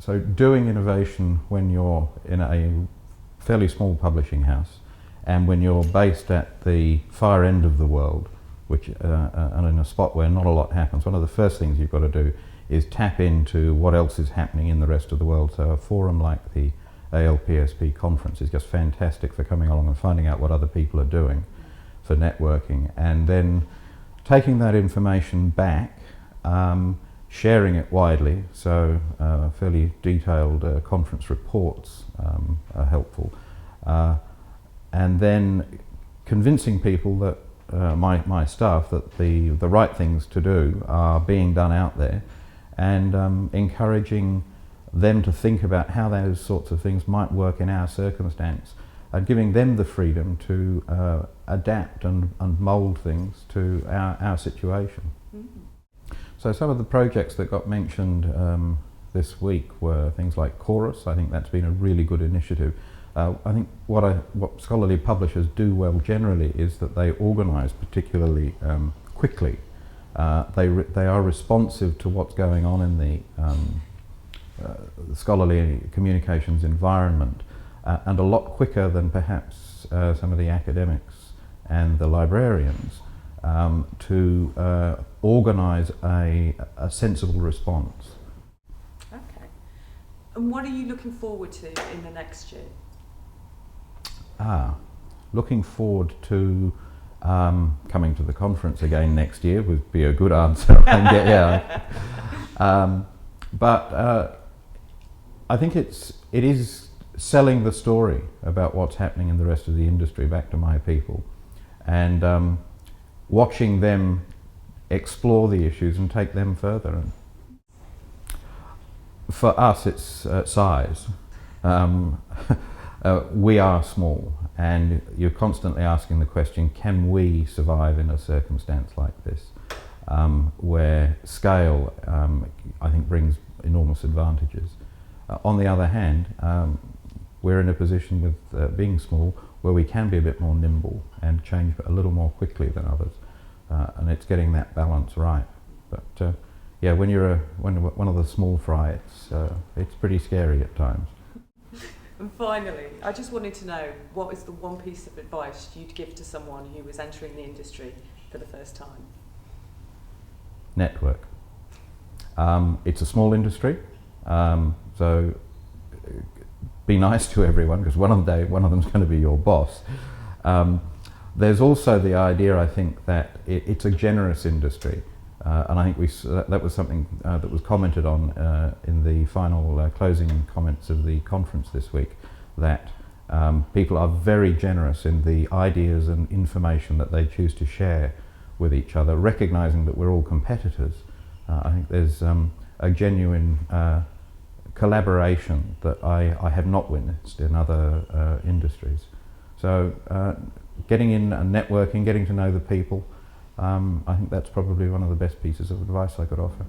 So doing innovation when you're in a fairly small publishing house and when you're based at the far end of the world, which and in a spot where not a lot happens, one of the first things you've got to do is tap into what else is happening in the rest of the world. So a forum like the ALPSP Conference is just fantastic for coming along and finding out what other people are doing for networking, and then taking that information back, sharing it widely. So fairly detailed conference reports are helpful, and then convincing people that my staff that the right things to do are being done out there, and encouraging them to think about how those sorts of things might work in our circumstance, and giving them the freedom to adapt and mould things to our situation. Mm-hmm. So some of the projects that got mentioned this week were things like Chorus. I think that's been a really good initiative. I think what scholarly publishers do well generally is that they organise particularly quickly. They are responsive to what's going on in the scholarly communications environment, and a lot quicker than perhaps some of the academics and the librarians to organise a sensible response. Okay. And what are you looking forward to in the next year? Looking forward to coming to the conference again next year would be a good answer. But I think it is selling the story about what's happening in the rest of the industry back to my people, and watching them explore the issues and take them further. And for us, it's size. We are small, and you're constantly asking the question, can we survive in a circumstance like this, where scale, I think, brings enormous advantages. On the other hand, we're in a position with being small where we can be a bit more nimble and change a little more quickly than others, and it's getting that balance right. But yeah, when you're one of the small fry, it's pretty scary at times. And finally, I just wanted to know, what is the one piece of advice you'd give to someone who was entering the industry for the first time? Network. It's a small industry, so be nice to everyone, because one of them's going to be your boss. There's also the idea, I think, that it's a generous industry, and I think that was something that was commented on in the final closing comments of the conference this week, that people are very generous in the ideas and information that they choose to share with each other, recognising that we're all competitors. I think there's a genuine collaboration that I have not witnessed in other industries. So getting in and networking, getting to know the people, I think that's probably one of the best pieces of advice I could offer.